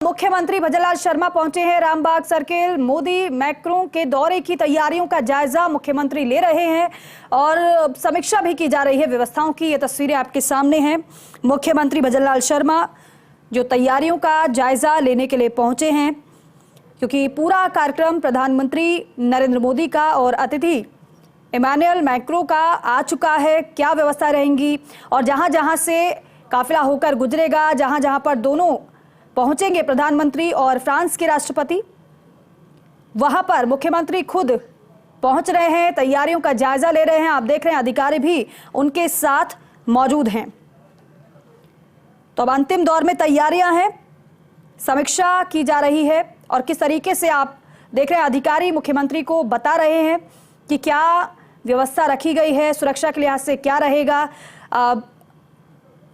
मुख्यमंत्री भजनलाल शर्मा पहुंचे हैं रामबाग सर्किल। मोदी मैक्रों के दौरे की तैयारियों का जायजा मुख्यमंत्री ले रहे हैं और समीक्षा भी की जा रही है व्यवस्थाओं की। ये तस्वीरें आपके सामने हैं। मुख्यमंत्री भजनलाल शर्मा जो तैयारियों का जायजा लेने के लिए पहुंचे हैं, क्योंकि पूरा कार्यक्रम प्रधानमंत्री नरेंद्र मोदी का और अतिथि इमैनुअल मैक्रों का आ चुका है। क्या व्यवस्था रहेंगी और जहां जहां से काफिला होकर गुजरेगा, जहां जहां पर दोनों पहुंचेंगे प्रधानमंत्री और फ्रांस के राष्ट्रपति, वहां पर मुख्यमंत्री खुद पहुंच रहे हैं, तैयारियों का जायजा ले रहे हैं। आप देख रहे हैं अधिकारी भी उनके साथ मौजूद हैं। तो अब अंतिम दौर में तैयारियां हैं, समीक्षा की जा रही है और किस तरीके से आप देख रहे हैं अधिकारी मुख्यमंत्री को बता रहे हैं कि क्या व्यवस्था रखी गई है, सुरक्षा के लिहाज से क्या रहेगा।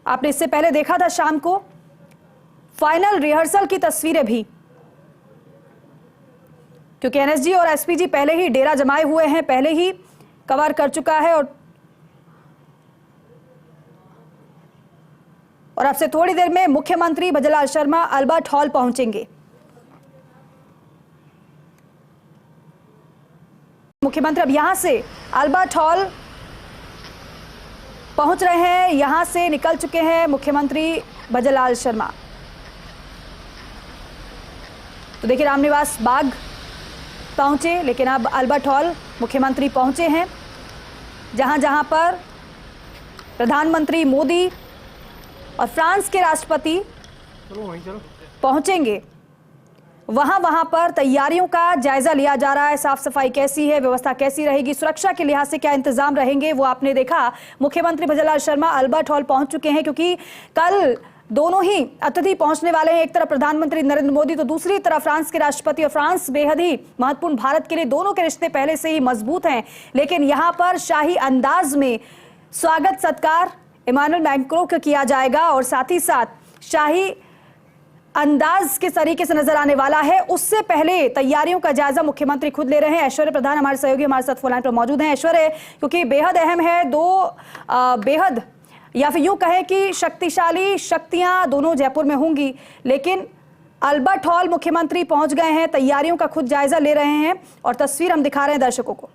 आपने इससे पहले देखा था शाम को फाइनल रिहर्सल की तस्वीरें भी, क्योंकि एनएसजी और एसपीजी पहले ही डेरा जमाए हुए हैं, पहले ही कवर कर चुका है और अब से थोड़ी देर में मुख्यमंत्री भजनलाल शर्मा अल्बर्ट हॉल पहुंचेंगे। मुख्यमंत्री अब यहां से अल्बर्ट हॉल पहुंच रहे हैं, यहां से निकल चुके हैं मुख्यमंत्री भजनलाल शर्मा। तो देखिए रामनिवास बाग पहुंचे, लेकिन अब अल्बर्ट हॉल मुख्यमंत्री पहुंचे हैं, जहां जहां पर प्रधानमंत्री मोदी और फ्रांस के राष्ट्रपति पहुंचेंगे, वहां पर तैयारियों का जायजा लिया जा रहा है। साफ सफाई कैसी है, व्यवस्था कैसी रहेगी, सुरक्षा के लिहाज से क्या इंतजाम रहेंगे, वो आपने देखा। मुख्यमंत्री भजनलाल शर्मा अल्बर्ट हॉल पहुंच चुके हैं, क्योंकि कल दोनों ही अतिथि पहुंचने वाले हैं। एक तरफ प्रधानमंत्री नरेंद्र मोदी तो दूसरी तरफ फ्रांस के राष्ट्रपति, और फ्रांस बेहद ही महत्वपूर्ण भारत के लिए, दोनों के रिश्ते पहले से ही मजबूत हैं। लेकिन यहां पर शाही अंदाज में स्वागत सत्कार इमैनुअल मैक्रों का किया जाएगा और साथ ही साथ शाही अंदाज किस तरीके से नजर आने वाला है, उससे पहले तैयारियों का जायजा मुख्यमंत्री खुद ले रहे हैं। ऐश्वर्य प्रधान हमारे सहयोगी हमारे साथ फोन लाइन पर मौजूद हैं। ऐश्वर्य, क्योंकि बेहद अहम है, दो बेहद या फिर यूं कहें कि शक्तिशाली शक्तियां दोनों जयपुर में होंगी, लेकिन अल्बर्ट हॉल मुख्यमंत्री पहुंच गए हैं, तैयारियों का खुद जायजा ले रहे हैं और तस्वीर हम दिखा रहे हैं दर्शकों को।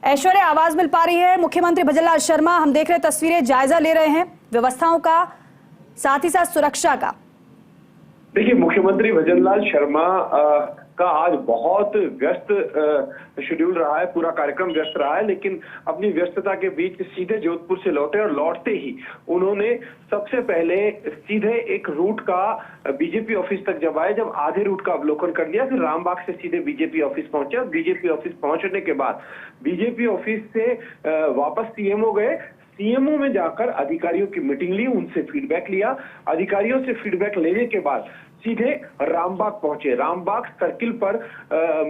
ऐश्वर्य, आवाज मिल पा रही है? मुख्यमंत्री भजनलाल शर्मा, हम देख रहे हैं तस्वीरें, जायजा ले रहे हैं व्यवस्थाओं का, साथ ही साथ सुरक्षा का। देखिए, मुख्यमंत्री भजनलाल शर्मा का आज बहुत व्यस्त शेड्यूल रहा है, पूरा कार्यक्रम व्यस्त रहा है, लेकिन अपनी व्यस्तता के बीच सीधे जोधपुर से लौटे और लौटते ही उन्होंने सबसे पहले सीधे एक रूट का बीजेपी ऑफिस तक जब आए, जब आधे रूट का अवलोकन कर लिया, फिर रामबाग से सीधे बीजेपी ऑफिस पहुंचे और बीजेपी ऑफिस पहुंचने के बाद बीजेपी ऑफिस से वापस सीएमओ गए। सीएमओ में जाकर अधिकारियों की मीटिंग ली, उनसे फीडबैक लिया। अधिकारियों से फीडबैक लेने के बाद सीधे रामबाग पहुंचे। रामबाग सर्किल पर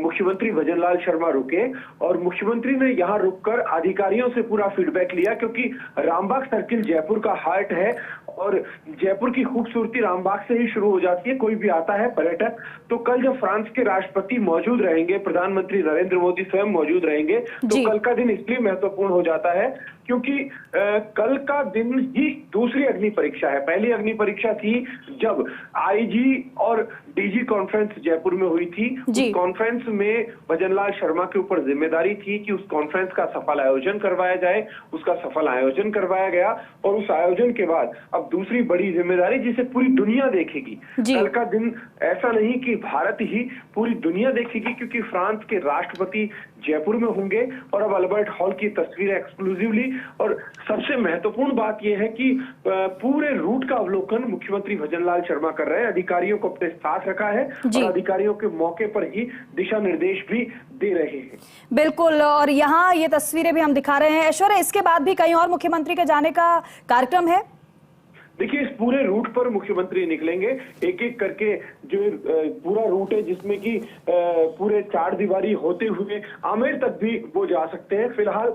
मुख्यमंत्री भजनलाल शर्मा रुके और मुख्यमंत्री ने यहां रुककर अधिकारियों से पूरा फीडबैक लिया, क्योंकि रामबाग सर्किल जयपुर का हार्ट है और जयपुर की खूबसूरती रामबाग से ही शुरू हो जाती है। कोई भी आता है पर्यटक, तो कल जब फ्रांस के राष्ट्रपति मौजूद रहेंगे, प्रधानमंत्री नरेंद्र मोदी स्वयं मौजूद रहेंगे, तो कल का दिन इसलिए महत्वपूर्ण हो जाता है क्योंकि कल का दिन ही दूसरी अग्नि परीक्षा है। पहली अग्नि परीक्षा थी जब आईजी और डीजी कॉन्फ्रेंस जयपुर में हुई थी। उस कॉन्फ्रेंस में भजनलाल शर्मा के ऊपर जिम्मेदारी थी कि उस कॉन्फ्रेंस का सफल आयोजन करवाया जाए। उसका सफल आयोजन करवाया गया और उस आयोजन के बाद अब दूसरी बड़ी जिम्मेदारी, जिसे पूरी दुनिया देखेगी। कल का दिन ऐसा नहीं कि भारत ही, पूरी दुनिया देखेगी, क्योंकि फ्रांस के राष्ट्रपति जयपुर में होंगे और अब अल्बर्ट हॉल की तस्वीरें एक्सक्लूसिवली। और सबसे महत्वपूर्ण बात यह है कि पूरे रूट का अवलोकन मुख्यमंत्री भजनलाल शर्मा कर रहे हैं। अधिकारियों को अपने साथ रखा है और अधिकारियों के मौके पर ही दिशा निर्देश भी दे रहे हैं। बिल्कुल, और यहाँ ये तस्वीरें भी हम दिखा रहे हैं। ऐश्वर्य, इसके बाद भी कहीं और मुख्यमंत्री के जाने का कार्यक्रम है? देखिए, इस पूरे रूट पर मुख्यमंत्री निकलेंगे, एक एक करके जो पूरा रूट है जिसमें कि पूरे चार दीवारी होते हुए आमेर तक भी वो जा सकते हैं। फिलहाल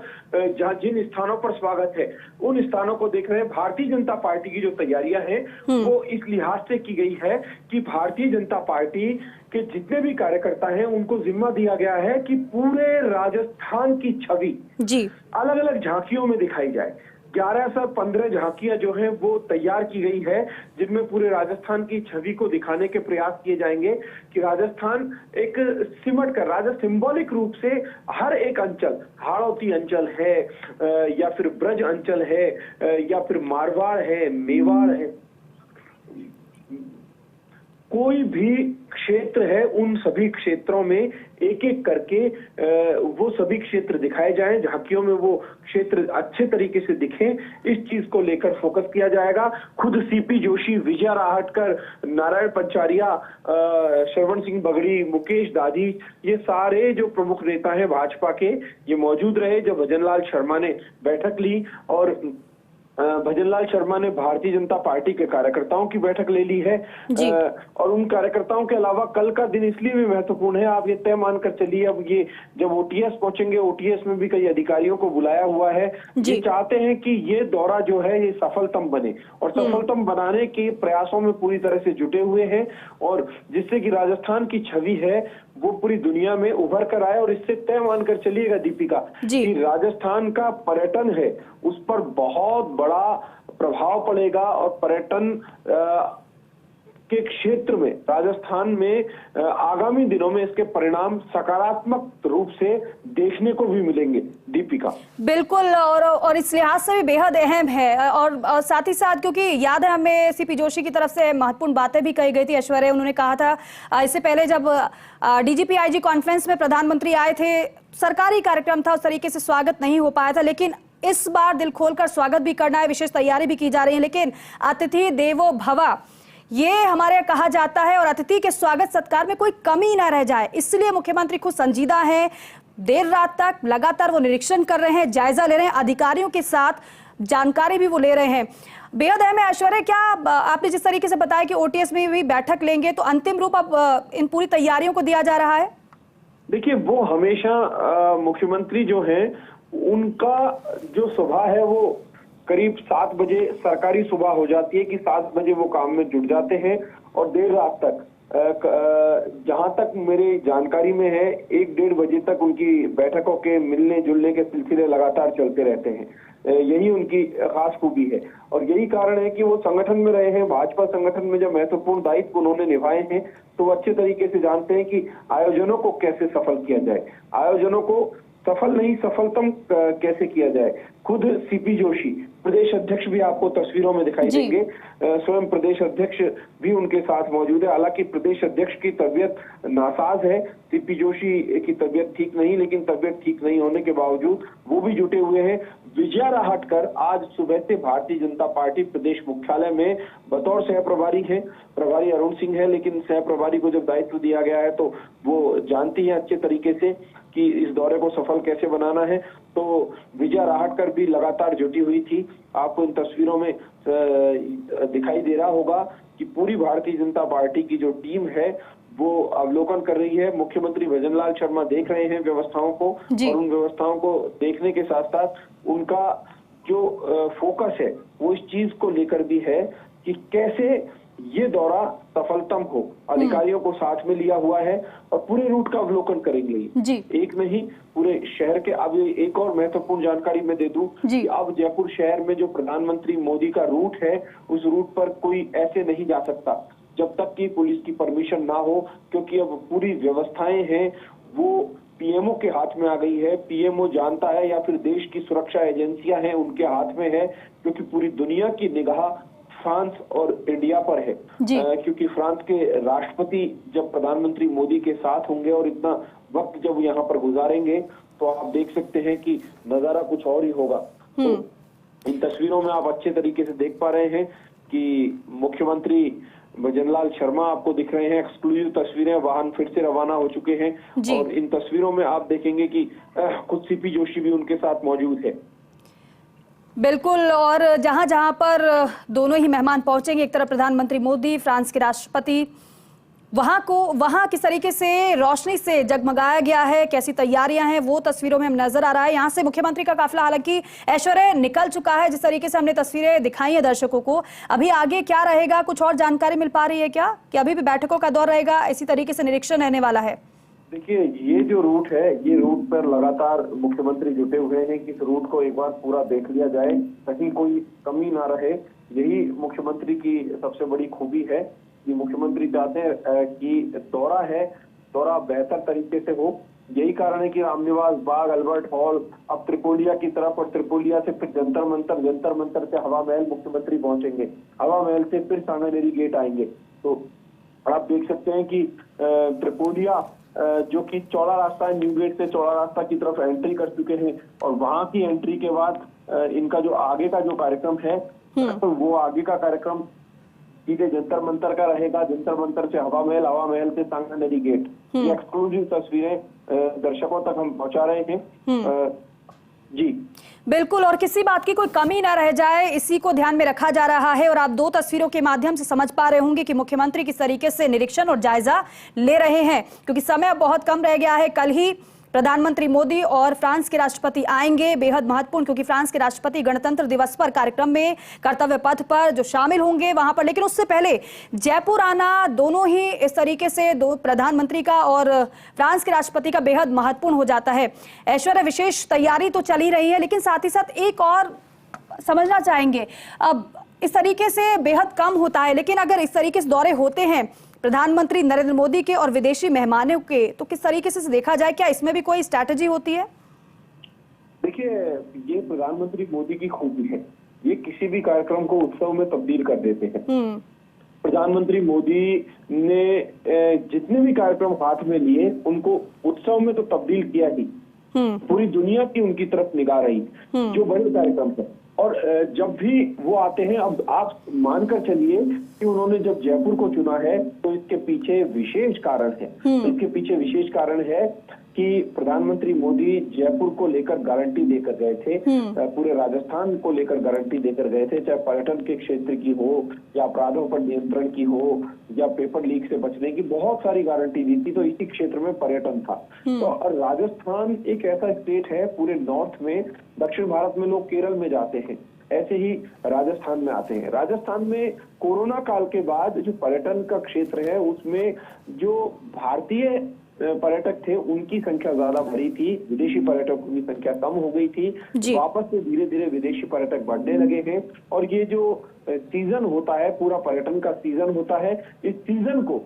जिन स्थानों पर स्वागत है उन स्थानों को देख रहे हैं। भारतीय जनता पार्टी की जो तैयारियां हैं वो इस लिहाज से की गई है कि भारतीय जनता पार्टी के जितने भी कार्यकर्ता हैं उनको जिम्मा दिया गया है कि पूरे राजस्थान की छवि जी अलग अलग झांकियों में दिखाई जाए। 11 से 15 झांकियां जो हैं वो तैयार की गई है, जिनमें पूरे राजस्थान की छवि को दिखाने के प्रयास किए जाएंगे कि राजस्थान एक सिमट कर सिंबॉलिक रूप से हर एक अंचल, हाड़ौती अंचल है या फिर ब्रज अंचल है या फिर मारवाड़ है, मेवाड़ है, कोई भी क्षेत्र है, उन सभी क्षेत्रों में एक एक करके वो सभी क्षेत्र दिखाए जाएं, झांकियों में वो क्षेत्र अच्छे तरीके से दिखें, इस चीज को लेकर फोकस किया जाएगा। खुद सीपी जोशी, विजया राहटकर, नारायण पंचारिया, श्रवण सिंह बगड़ी, मुकेश दाधी, ये सारे जो प्रमुख नेता हैं भाजपा के, ये मौजूद रहे जब भजनलाल शर्मा ने बैठक ली। और भजनलाल शर्मा ने भारतीय जनता पार्टी के कार्यकर्ताओं की बैठक ले ली है और उन कार्यकर्ताओं के अलावा कल का दिन इसलिए भी महत्वपूर्ण है, आप ये तय मानकर चलिए, अब ये जब ओटीएस पहुंचेंगे, ओटीएस में भी कई अधिकारियों को बुलाया हुआ है। ये चाहते हैं कि ये दौरा जो है ये सफलतम बने और सफलतम बनाने के प्रयासों में पूरी तरह से जुटे हुए हैं और जिससे कि राजस्थान की छवि है वो पूरी दुनिया में उभर कर आए। और इससे तय मानकर चलिएगा दीपिका कि राजस्थान का पर्यटन है उस पर बहुत बड़ा प्रभाव पड़ेगा और पर्यटन के क्षेत्र में राजस्थान में आगामी दिनों में इसके परिणाम सकारात्मक रूप से देखने को भी मिलेंगे दीपिका। बिल्कुल, और इस लिहाज से भी बेहद अहम है और साथ ही साथ क्योंकि याद है हमें सीपी जोशी की तरफ से महत्वपूर्ण बातें भी कही गई थी। ऐश्वर्या, उन्होंने कहा था इससे पहले जब डीजीपी आईजी कॉन्फ्रेंस में प्रधानमंत्री आए थे, सरकारी कार्यक्रम था, उस तरीके से स्वागत नहीं हो पाया था, लेकिन इस बार दिल खोलकर स्वागत भी करना है, विशेष तैयारी भी की जा रही है। लेकिन अतिथि देवो भव ये हमारे कहा जाता है और अतिथि के स्वागत सत्कार में कोई कमी ना रह जाए, इसलिए मुख्यमंत्री खुद संजीदा हैं। देर रात तक लगातार वो निरीक्षण कर रहे हैं, जायजा ले रहे हैं, अधिकारियों के साथ जानकारी भी वो ले रहे हैं। बेहद अहम है। ऐश्वर्या, क्या आपने जिस तरीके से बताया कि ओटीएस में भी बैठक लेंगे, तो अंतिम रूप अब इन पूरी तैयारियों को दिया जा रहा है? देखिए, वो हमेशा मुख्यमंत्री जो हैं उनका जो सुबह है वो करीब 7 बजे सरकारी सुबह हो जाती है कि 7 बजे वो काम में जुट जाते हैं और देर रात तक, जहां तक मेरी जानकारी में है, 1-1.5 बजे तक उनकी बैठकों के मिलने जुलने के सिलसिले लगातार चलते रहते हैं। यही उनकी खास खूबी है और यही कारण है कि वो संगठन में रहे हैं। भाजपा संगठन में जब महत्वपूर्ण दायित्व उन्होंने निभाए हैं तो वो अच्छे तरीके से जानते हैं कि आयोजनों को कैसे सफल किया जाए, आयोजनों को सफल नहीं सफलतम कैसे किया जाए। खुद सीपी जोशी प्रदेश अध्यक्ष भी आपको तस्वीरों में दिखाई देंगे, स्वयं प्रदेश अध्यक्ष भी उनके साथ मौजूद है। हालांकि प्रदेश अध्यक्ष की तबीयत नासाज है, सीपी जोशी की तबीयत ठीक नहीं, लेकिन तबीयत ठीक नहीं होने के बावजूद वो भी जुटे हुए हैं। विजया राहटकर आज सुबह से भारतीय जनता पार्टी प्रदेश मुख्यालय में बतौर सह प्रभारी है, प्रभारी अरुण सिंह है, लेकिन सह प्रभारी को जब दायित्व दिया गया है तो वो जानती है अच्छे तरीके से कि इस दौरे को सफल कैसे बनाना है। तो विजया राहटकर भी लगातार जुटी हुई थी। आपको इन तस्वीरों में दिखाई दे रहा होगा कि पूरी भारतीय जनता पार्टी की जो टीम है वो अवलोकन कर रही है। मुख्यमंत्री भजनलाल शर्मा देख रहे हैं व्यवस्थाओं को और उन व्यवस्थाओं को देखने के साथ साथ उनका जो फोकस है वो इस चीज को लेकर भी है कि कैसे ये दौरा सफलतम हो। अधिकारियों को साथ में लिया हुआ है और पूरे रूट का अवलोकन करेंगे, एक नहीं पूरे शहर के। अब एक और महत्वपूर्ण जानकारी मैं दे दूं कि अब जयपुर शहर में जो प्रधानमंत्री मोदी का रूट है उस रूट पर कोई ऐसे नहीं जा सकता जब तक कि पुलिस की परमिशन ना हो, क्योंकि अब पूरी व्यवस्थाएं हैं वो पीएमओ के हाथ में आ गई है। पीएमओ जानता है या फिर देश की सुरक्षा एजेंसियां हैं उनके हाथ में है, क्योंकि पूरी दुनिया की निगाह फ्रांस और इंडिया पर है। क्योंकि फ्रांस के राष्ट्रपति जब प्रधानमंत्री मोदी के साथ होंगे और इतना वक्त जब यहाँ पर गुजारेंगे तो आप देख सकते हैं कि नजारा कुछ और ही होगा। तो इन तस्वीरों में आप अच्छे तरीके से देख पा रहे हैं कि मुख्यमंत्री भजनलाल शर्मा आपको दिख रहे हैं। एक्सक्लूसिव तस्वीरें, वाहन फिर से रवाना हो चुके हैं और इन तस्वीरों में आप देखेंगे कि खुद सीपी जोशी भी उनके साथ मौजूद है। बिल्कुल। और जहां जहां पर दोनों ही मेहमान पहुंचेंगे, एक तरफ प्रधानमंत्री मोदी, फ्रांस के राष्ट्रपति, वहां किस तरीके से रोशनी से जगमगाया गया है, कैसी तैयारियां हैं, वो तस्वीरों में हम नजर आ रहा है। यहां से मुख्यमंत्री का काफिला हालांकि ऐश्वर्य निकल चुका है, जिस तरीके से हमने तस्वीरें दिखाई हैं दर्शकों को। अभी आगे क्या रहेगा, कुछ और जानकारी मिल पा रही है क्या, कि अभी भी बैठकों का दौर रहेगा, इसी तरीके से निरीक्षण रहने वाला है? देखिए, ये जो रूट है, ये रूट पर लगातार मुख्यमंत्री जुटे हुए हैं कि इस रूट को एक बार पूरा देख लिया जाए, कहीं कोई कमी ना रहे। यही मुख्यमंत्री की सबसे बड़ी खूबी है कि मुख्यमंत्री चाहते हैं कि दौरा बेहतर तरीके से हो। यही कारण है कि रामनिवास बाग, अल्बर्ट हॉल, अब त्रिपोलिया की तरफ, और त्रिपोलिया से फिर जंतर मंतर, जंतर मंतर से हवा महल मुख्यमंत्री पहुंचेंगे, हवा महल से फिर सांगानेरी गेट आएंगे। तो आप देख सकते हैं कि त्रिपोलिया जो कि चौड़ा रास्ता है, न्यू गेट से चौड़ा रास्ता की तरफ एंट्री कर चुके हैं, और वहां की एंट्री के बाद इनका जो आगे का जो कार्यक्रम है, तो वो आगे का कार्यक्रम सीधे जंतर मंतर का रहेगा, जंतर मंतर से हवा महल से सांगानेरी गेट। ये एक्सक्लूसिव तस्वीरें दर्शकों तक हम पहुंचा रहे हैं। जी बिल्कुल, और किसी बात की कोई कमी ना रह जाए, इसी को ध्यान में रखा जा रहा है। और आप दो तस्वीरों के माध्यम से समझ पा रहे होंगे कि मुख्यमंत्री किस तरीके से निरीक्षण और जायजा ले रहे हैं, क्योंकि समय बहुत कम रह गया है। कल ही प्रधानमंत्री मोदी और फ्रांस के राष्ट्रपति आएंगे, बेहद महत्वपूर्ण, क्योंकि फ्रांस के राष्ट्रपति गणतंत्र दिवस पर कार्यक्रम में कर्तव्य पथ पर जो शामिल होंगे वहां पर। लेकिन उससे पहले जयपुर आना, दोनों ही इस तरीके से, दो प्रधानमंत्री का और फ्रांस के राष्ट्रपति का बेहद महत्वपूर्ण हो जाता है। ऐश्वर्या, विशेष तैयारी तो चल ही रही है, लेकिन साथ ही साथ एक और समझना चाहेंगे, अब इस तरीके से बेहद कम होता है, लेकिन अगर इस तरीके से दौरे होते हैं प्रधानमंत्री नरेंद्र मोदी के और विदेशी मेहमानों के, तो किस तरीके से देखा जाए, क्या इसमें भी कोई स्ट्रैटेजी होती है? देखिए, ये प्रधानमंत्री मोदी की खूबी है, ये किसी भी कार्यक्रम को उत्सव में तब्दील कर देते हैं। प्रधानमंत्री मोदी ने जितने भी कार्यक्रम हाथ में लिए, उनको उत्सव में तो तब्दील किया ही। पूरी दुनिया की उनकी तरफ निगाह रही, जो बड़े कार्यक्रम है। और जब भी वो आते हैं, अब आप मानकर चलिए कि उन्होंने जब जयपुर को चुना है, तो इसके पीछे विशेष कारण है। इसके पीछे विशेष कारण है कि प्रधानमंत्री मोदी जयपुर को लेकर गारंटी देकर गए थे, पूरे राजस्थान को लेकर गारंटी देकर गए थे, चाहे पर्यटन के क्षेत्र की हो, या अपराधों पर नियंत्रण की हो, या पेपर लीक से बचने की, बहुत सारी गारंटी दी थी। तो इसी क्षेत्र में पर्यटन था। तो राजस्थान एक ऐसा स्टेट है पूरे नॉर्थ में, दक्षिण भारत में लोग केरल में जाते हैं, ऐसे ही राजस्थान में आते हैं। राजस्थान में कोरोना काल के बाद जो पर्यटन का क्षेत्र है, उसमें जो भारतीय पर्यटक थे उनकी संख्या ज्यादा बढ़ी थी, विदेशी पर्यटकों की संख्या कम हो गई थी। वापस से धीरे धीरे विदेशी पर्यटक बढ़ने लगे हैं, और ये जो सीजन होता है, पूरा पर्यटन का सीजन होता है, इस सीजन को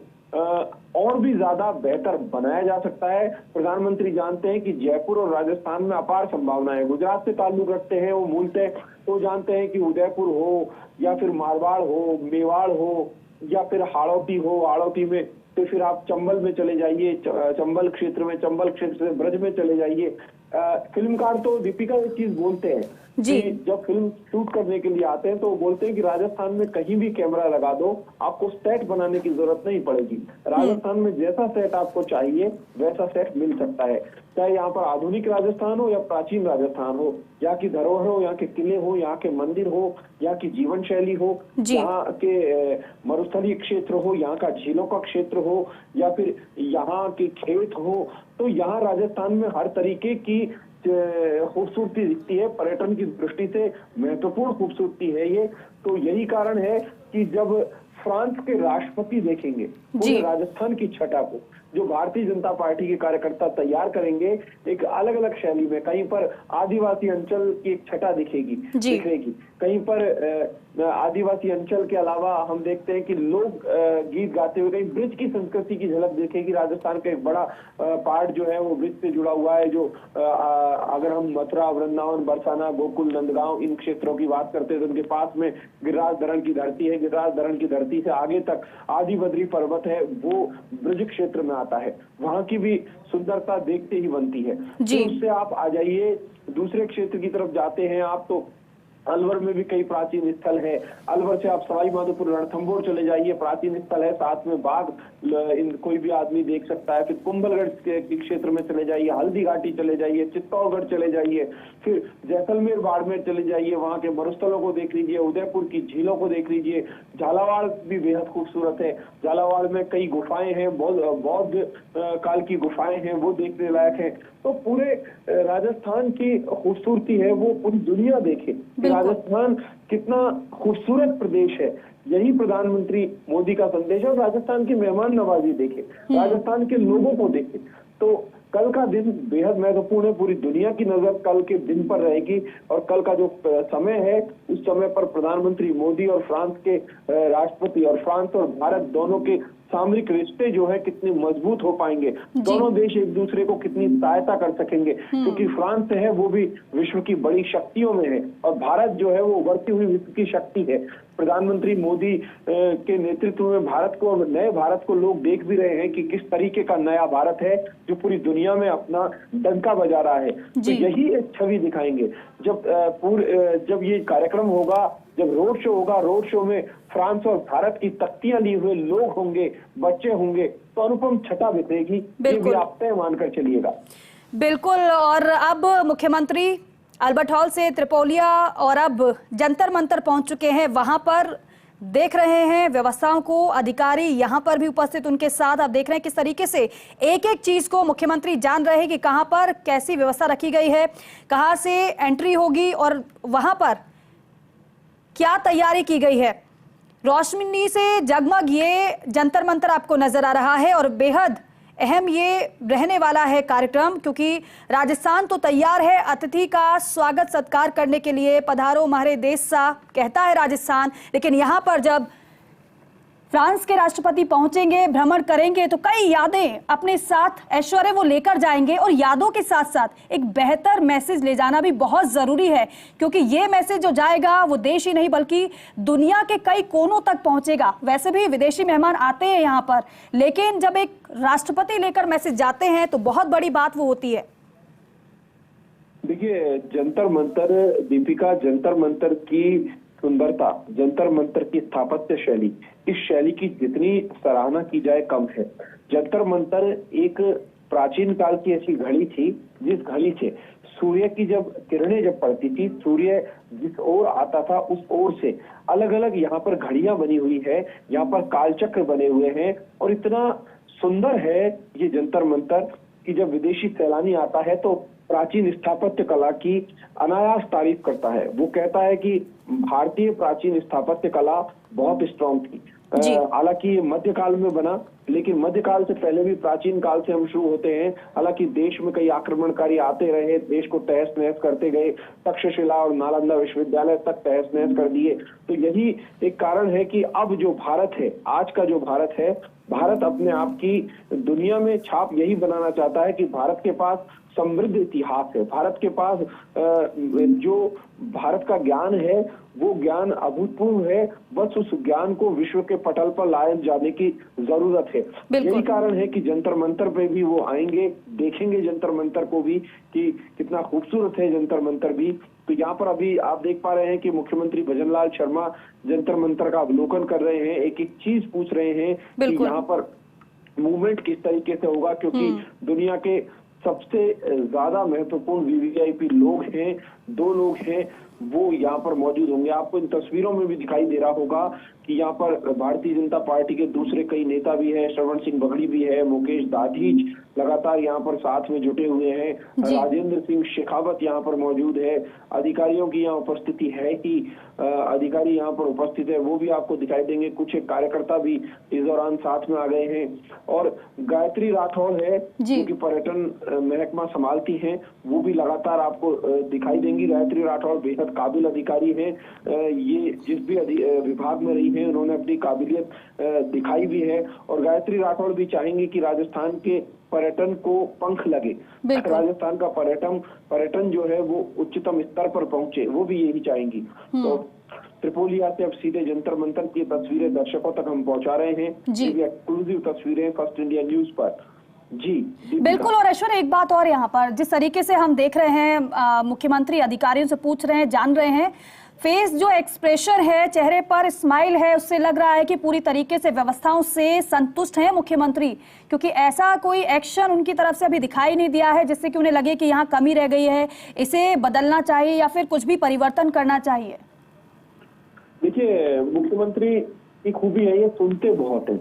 और भी ज्यादा बेहतर बनाया जा सकता है। प्रधानमंत्री जानते हैं कि जयपुर और राजस्थान में अपार संभावना है। गुजरात से ताल्लुक रखते हैं वो, मूलतः तो जानते हैं कि उदयपुर हो, या फिर मारवाड़ हो, मेवाड़ हो, या फिर हाड़ौती हो, हाड़ौती में तो फिर आप चंबल में चले जाइए, चंबल क्षेत्र में, चंबल क्षेत्र से ब्रज में चले जाइए। फिल्मकार तो दीपिका एक चीज बोलते हैं कि जब फिल्म शूट करने के लिए आते हैं तो बोलते हैं कि राजस्थान में कहीं भी कैमरा लगा दो, आपको सेट बनाने की जरूरत नहीं पड़ेगी। राजस्थान में जैसा सेट आपको चाहिए वैसा सेट मिल सकता है, चाहे यहाँ पर आधुनिक राजस्थान हो या प्राचीन राजस्थान हो, यहाँ की धरोहर हो, यहाँ के किले हो, यहाँ के मंदिर हो, यहाँ की जीवन शैली हो, यहाँ के मरुस्थलीय क्षेत्र हो, यहाँ का झीलों का क्षेत्र हो, या फिर यहाँ के खेत हो। तो यहाँ राजस्थान में हर तरीके की खूबसूरती दिखती है, पर्यटन की दृष्टि से महत्वपूर्ण खूबसूरती है ये। तो यही कारण है कि जब फ्रांस के राष्ट्रपति देखेंगे पूरे राजस्थान की छटा को, जो भारतीय जनता पार्टी के कार्यकर्ता तैयार करेंगे एक अलग अलग शैली में, कहीं पर आदिवासी अंचल की एक छटा दिखेगी, कहीं पर आदिवासी अंचल के अलावा हम देखते हैं कि लोग गीत गाते हुए, कहीं ब्रिज की संस्कृति की झलक देखेगी। राजस्थान का एक बड़ा पार्ट जो है वो ब्रिज से जुड़ा हुआ है, जो अगर हम मथुरा, वृंदावन, बरसाना, गोकुल, नंदगांव इन क्षेत्रों की बात करते हैं तो उनके पास में गिरिराज धरण की धरती है। गिरिराज धरण की धरती से आगे तक आदि बद्री पर्वत है, वो ब्रिज क्षेत्र में आता है। वहां की भी सुंदरता देखते ही बनती है। तो उससे आप आ जाइए दूसरे क्षेत्र की तरफ जाते हैं आप, तो अलवर में भी कई प्राचीन स्थल है। अलवर से आप सवाई माधोपुर रणथंभौर चले जाइए, प्राचीन स्थल है, साथ में बाघ कोई भी आदमी देख सकता है। फिर कुंभलगढ़ के क्षेत्र में चले जाइए, हल्दी घाटी चले जाइए, चित्तौड़गढ़ चले जाइए, फिर जैसलमेर बाड़मेर चले जाइए, वहां के मरुस्थलों को देख लीजिए, उदयपुर की झीलों को देख लीजिए। झालावाड़ भी बेहद खूबसूरत है। झालावाड़ में कई गुफाएं हैं, बौद्ध काल की गुफाएं हैं, वो देखने लायक है। तो पूरे राजस्थान की खूबसूरती है वो पूरी दुनिया देखे राजस्थान कितना खूबसूरत प्रदेश है। यही प्रधानमंत्री मोदी का संदेश है। और राजस्थान की मेहमान नवाजी देखे, राजस्थान के लोगों को देखे। तो कल का दिन बेहद महत्वपूर्ण है, पूरी दुनिया की नजर कल के दिन पर रहेगी। और कल का जो समय है उस समय पर प्रधानमंत्री मोदी और फ्रांस के राष्ट्रपति और फ्रांस और भारत दोनों के सामरिक रिश्ते जो है कितने मजबूत हो पाएंगे, दोनों देश एक दूसरे को कितनी सहायता कर सकेंगे। क्योंकि फ्रांस है वो भी विश्व की बड़ी शक्तियों में है और भारत जो है वो उभरती हुई विश्व की शक्ति है। प्रधानमंत्री मोदी के नेतृत्व में भारत को, नए भारत को लोग देख भी रहे हैं कि किस तरीके का नया भारत है जो पूरी दुनिया में अपना डंका बजा रहा है। तो यही एक छवि दिखाएंगे जब ये कार्यक्रम होगा, जब रोड शो होगा। रोड शो में फ्रांस और भारत की तख्तियां लिए हुए लोग होंगे, बच्चे होंगे, तो अनुपम छटा बिखेरेगी, ये भी आप तय मानकर चलिएगा। बिल्कुल। और अब मुख्यमंत्री अल्बर्ट हॉल से त्रिपोलिया और अब जंतर मंतर पहुंच चुके हैं, वहां पर देख रहे हैं व्यवस्थाओं को। अधिकारी यहां पर भी उपस्थित उनके साथ आप देख रहे हैं किस तरीके से एक एक चीज को मुख्यमंत्री जान रहे हैं कि कहां पर कैसी व्यवस्था रखी गई है, कहां से एंट्री होगी और वहां पर क्या तैयारी की गई है। रोशनी से जगमग ये जंतर मंतर आपको नजर आ रहा है और बेहद अहम ये रहने वाला है कार्यक्रम, क्योंकि राजस्थान तो तैयार है अतिथि का स्वागत सत्कार करने के लिए। पधारो म्हारे देश सा कहता है राजस्थान। लेकिन यहां पर जब फ्रांस के राष्ट्रपति पहुंचेंगे, भ्रमण करेंगे, तो कई यादें अपने साथ ऐश्वर्य वो लेकर जाएंगे। और यादों के साथ साथ एक बेहतर मैसेज ले जाना भी बहुत जरूरी है, क्योंकि ये मैसेज जो जाएगा वो देश ही नहीं बल्कि दुनिया के कई कोनों तक पहुंचेगा। वैसे भी विदेशी मेहमान आते हैं यहाँ पर, लेकिन जब एक राष्ट्रपति लेकर मैसेज जाते हैं तो बहुत बड़ी बात वो होती है। देखिए, जंतर मंतर दीपिका, जंतर मंतर की सुंदरता, जंतर मंतर की स्थापत्य शैली, इस शैली की जितनी सराहना की जाए कम है। जंतर मंतर एक प्राचीन काल की ऐसी घड़ी थी जिस घड़ी से सूर्य की जब किरणें जब पड़ती थी, सूर्य जिस ओर आता था उस ओर से अलग अलग यहाँ पर घड़ियां बनी हुई है, यहाँ पर कालचक्र बने हुए हैं। और इतना सुंदर है ये जंतर मंतर कि जब विदेशी सैलानी आता है तो प्राचीन स्थापत्य कला की अनायास तारीफ करता है। वो कहता है कि भारतीय प्राचीन स्थापत्य कला बहुत स्ट्रांग थी। हालांकि मध्यकाल में बना, लेकिन मध्यकाल से पहले भी प्राचीन काल से हम शुरू होते हैं। हालांकि देश में कई आक्रमणकारी आते रहे, देश को तहस नहस करते गए, तक्षशिला और नालंदा विश्वविद्यालय तक तहस नहस कर दिए। तो यही एक कारण है कि अब जो भारत है, आज का जो भारत है, भारत अपने आप की दुनिया में छाप यही बनाना चाहता है कि भारत के पास समृद्ध इतिहास है, भारत के पास जो भारत का ज्ञान है वो ज्ञान अभूतपूर्व है। बस उस ज्ञान को विश्व के पटल पर लाए जाने की जरूरत है। यही कारण है कि जंतर मंतर पे भी वो आएंगे, देखेंगे जंतर मंतर को भी कि कितना खूबसूरत है जंतर मंतर भी। तो यहाँ पर अभी आप देख पा रहे हैं कि मुख्यमंत्री भजनलाल शर्मा जंतर मंतर का अवलोकन कर रहे हैं, एक एक चीज पूछ रहे हैं कि यहाँ पर मूवमेंट किस तरीके से होगा, क्योंकि दुनिया के सबसे ज्यादा महत्वपूर्ण वीवीआईपी लोग हैं, 2 लोग हैं, वो यहाँ पर मौजूद होंगे। आपको इन तस्वीरों में भी दिखाई दे रहा होगा कि यहाँ पर भारतीय जनता पार्टी के दूसरे कई नेता भी है, श्रवण सिंह बघड़ी भी है, मुकेश दाधीच लगातार यहाँ पर साथ में जुटे हुए हैं, राजेंद्र सिंह शेखावत यहाँ पर मौजूद है। अधिकारियों की यहाँ उपस्थिति है कि अधिकारी यहाँ पर उपस्थित है, वो भी आपको दिखाई देंगे। कुछ एक कार्यकर्ता भी इस दौरान साथ में आ गए हैं। और गायत्री राठौड़ है जो कि पर्यटन महकमा संभालती हैं, वो भी लगातार आपको दिखाई देंगी। गायत्री राठौड़ बेहद काबिल अधिकारी है, ये जिस भी विभाग में रही है उन्होंने अपनी काबिलियत दिखाई भी है। और गायत्री राठौड़ भी चाहेंगी कि राजस्थान के पर्यटन को पंख लगे, राजस्थान का पर्यटन जो है वो उच्चतम स्तर पर पहुंचे, वो भी यही चाहेंगी। तो त्रिपोलिया से अब सीधे जंतर मंतर की तस्वीरें दर्शकों तक हम पहुंचा रहे हैं। ये एक्सक्लूसिव तस्वीरें फर्स्ट इंडिया न्यूज पर। जी बिल्कुल। और ऐश्वर्य, एक बात और यहाँ पर, जिस तरीके से हम देख रहे हैं मुख्यमंत्री अधिकारियों से पूछ रहे हैं, जान रहे हैं, फेस जो एक्सप्रेशन है, चेहरे पर स्माइल है, उससे लग रहा है कि पूरी तरीके से व्यवस्थाओं से संतुष्ट हैं मुख्यमंत्री, क्योंकि ऐसा कोई एक्शन उनकी तरफ से अभी दिखाई नहीं दिया है जिससे कि उन्हें लगे कि यहाँ कमी रह गई है, इसे बदलना चाहिए या फिर कुछ भी परिवर्तन करना चाहिए। देखिए, मुख्यमंत्री की खूबी है, ये सुनते बहुत हैं।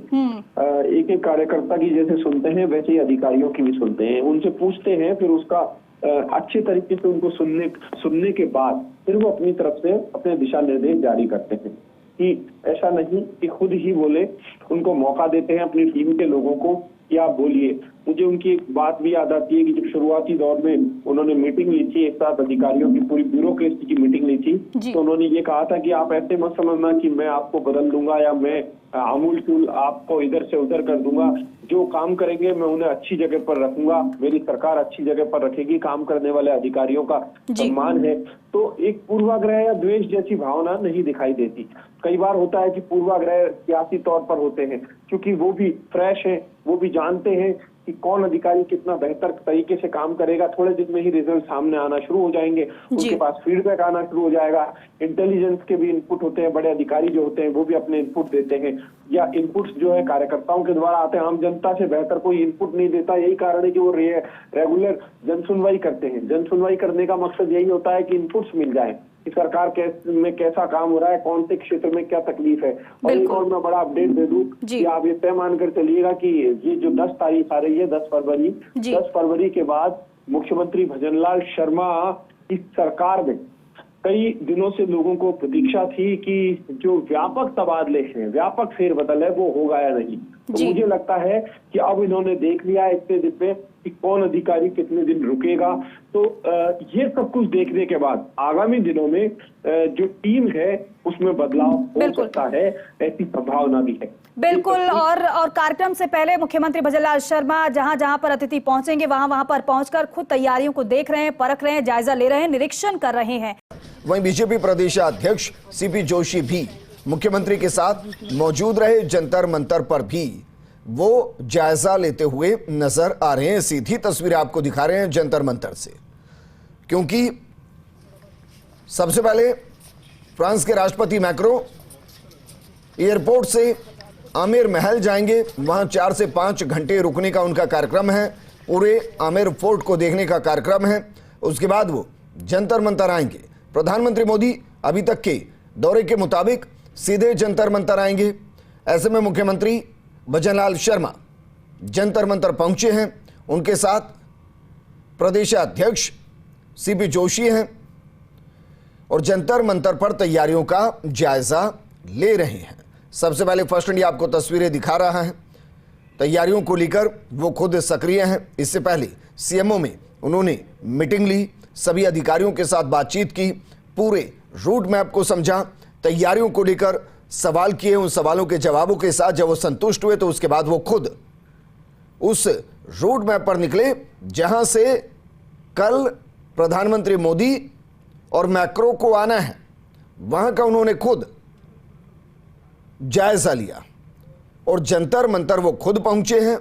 एक एक कार्यकर्ता की जैसे सुनते हैं वैसे ही अधिकारियों की भी सुनते हैं, उनसे पूछते हैं, फिर उसका अच्छे तरीके से उनको सुनने के बाद फिर वो अपनी तरफ से अपने दिशा निर्देश जारी करते हैं कि ऐसा नहीं कि खुद ही बोले, उनको मौका देते हैं अपनी टीम के लोगों को कि आप बोलिए। मुझे उनकी एक बात भी याद आती है कि जब शुरुआती दौर में उन्होंने मीटिंग ली थी, एक साथ अधिकारियों की पूरी ब्यूरोक्रेसी की मीटिंग ली थी, तो उन्होंने ये कहा था कि आप ऐसे मत समझना कि मैं आपको बदल दूंगा या मैं अमूल चूल आपको इधर से उधर कर दूंगा। जो काम करेंगे मैं उन्हें अच्छी जगह पर रखूंगा, मेरी सरकार अच्छी जगह पर रखेगी, काम करने वाले अधिकारियों का सम्मान है। तो एक पूर्वाग्रह या द्वेष जैसी भावना नहीं दिखाई देती। कई बार होता है कि पूर्वाग्रह सियासी तौर पर होते हैं, क्योंकि वो भी फ्रेश हैं, वो भी जानते हैं कि कौन अधिकारी कितना बेहतर तरीके से काम करेगा। थोड़े दिन में ही रिजल्ट सामने आना शुरू हो जाएंगे, उनके पास फीडबैक आना शुरू हो जाएगा। इंटेलिजेंस के भी इनपुट होते हैं, बड़े अधिकारी जो होते हैं वो भी अपने इनपुट देते हैं, या इनपुट्स जो है कार्यकर्ताओं के द्वारा आते हैं। आम जनता से बेहतर कोई इनपुट नहीं देता, यही कारण है कि वो रेगुलर जनसुनवाई करते हैं। जनसुनवाई करने का मकसद यही होता है कि इनपुट्स मिल जाए कि सरकार में कैसा काम हो रहा है, कौन से क्षेत्र में क्या तकलीफ है। और एक और मैं बड़ा अपडेट दे दूं कि आप ये तय मानकर चलिएगा कि ये जो 10 तारीख आ रही है, 10 फरवरी के बाद मुख्यमंत्री भजनलाल शर्मा की सरकार में कई दिनों से लोगों को प्रतीक्षा थी कि जो व्यापक तबादले हैं, व्यापक फेरबदल है, वो होगा या नहीं। तो मुझे लगता है कि अब इन्होंने देख लिया है इतने दिन में कि कौन अधिकारी कितने दिन रुकेगा। तो ये सब कुछ देखने के बाद आगामी दिनों में जो टीम है उसमें बदलाव हो सकता है, ऐसी संभावना भी है। बिल्कुल। और कार्यक्रम से पहले मुख्यमंत्री भजनलाल शर्मा जहां पर अतिथि पहुंचेंगे वहां पर पहुंचकर खुद तैयारियों को देख रहे हैं, परख रहे हैं, जायजा ले रहे हैं, निरीक्षण कर रहे हैं। वहीं बीजेपी प्रदेश अध्यक्ष सीपी जोशी भी मुख्यमंत्री के साथ मौजूद रहे। जंतर मंतर पर भी वो जायजा लेते हुए नजर आ रहे हैं। सीधी तस्वीरें आपको दिखा रहे हैं जंतर मंतर से, क्योंकि सबसे पहले फ्रांस के राष्ट्रपति मैक्रो एयरपोर्ट से आमेर महल जाएंगे। वहां 4 से 5 घंटे रुकने का उनका कार्यक्रम है, पूरे आमेर फोर्ट को देखने का कार्यक्रम है। उसके बाद वो जंतर मंतर आएंगे। प्रधानमंत्री मोदी अभी तक के दौरे के मुताबिक सीधे जंतर मंतर आएंगे। ऐसे में मुख्यमंत्री भजनलाल शर्मा जंतर मंतर पहुंचे हैं, उनके साथ प्रदेश अध्यक्ष सीपी जोशी हैं और जंतर मंतर पर तैयारियों का जायजा ले रहे हैं। सबसे पहले फर्स्ट इंडिया आपको तस्वीरें दिखा रहा है। तैयारियों को लेकर वो खुद सक्रिय हैं। इससे पहले सीएमओ में उन्होंने मीटिंग ली, सभी अधिकारियों के साथ बातचीत की, पूरे रूट मैप को समझा, तैयारियों को लेकर सवाल किए। उन सवालों के जवाबों के साथ जब वो संतुष्ट हुए तो उसके बाद वो खुद उस रूट मैप पर निकले जहां से कल प्रधानमंत्री मोदी और मैक्रो को आना है। वहां का उन्होंने खुद जायजा लिया और जंतर मंतर वो खुद पहुंचे हैं।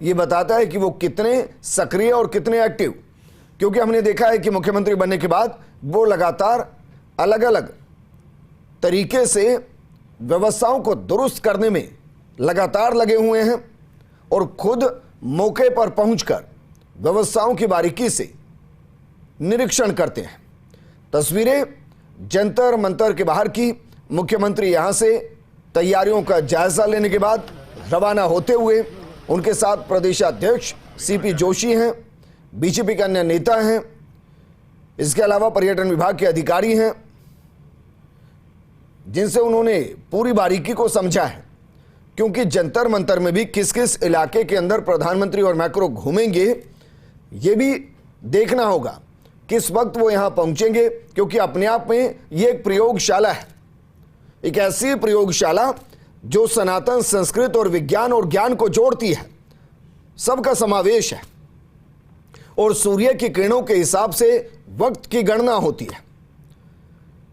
ये बताता है कि वो कितने सक्रिय और कितने एक्टिव, क्योंकि हमने देखा है कि मुख्यमंत्री बनने के बाद वो लगातार अलग अलग तरीके से व्यवस्थाओं को दुरुस्त करने में लगातार लगे हुए हैं और खुद मौके पर पहुंचकर व्यवस्थाओं की बारीकी से निरीक्षण करते हैं। तस्वीरें जंतर मंतर के बाहर की। मुख्यमंत्री यहां से तैयारियों का जायजा लेने के बाद रवाना होते हुए उनके साथ प्रदेश अध्यक्ष सीपी जोशी हैं, बीजेपी के अन्य नेता हैं, इसके अलावा पर्यटन विभाग के अधिकारी हैं जिनसे उन्होंने पूरी बारीकी को समझा है, क्योंकि जंतर मंतर में भी किस किस इलाके के अंदर प्रधानमंत्री और मैक्रो घूमेंगे ये भी देखना होगा, किस वक्त वो यहां पहुंचेंगे, क्योंकि अपने आप में ये एक प्रयोगशाला है, एक ऐसी प्रयोगशाला जो सनातन संस्कृत और विज्ञान और ज्ञान को जोड़ती है, सबका समावेश है और सूर्य की किरणों के हिसाब से वक्त की गणना होती है।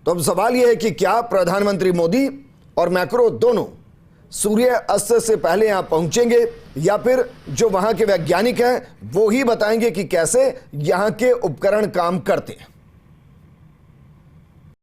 तो अब सवाल यह है कि क्या प्रधानमंत्री मोदी और मैक्रो दोनों सूर्य अस्त से पहले यहां पहुंचेंगे या फिर जो वहां के वैज्ञानिक हैं वो ही बताएंगे कि कैसे यहां के उपकरण काम करते हैं।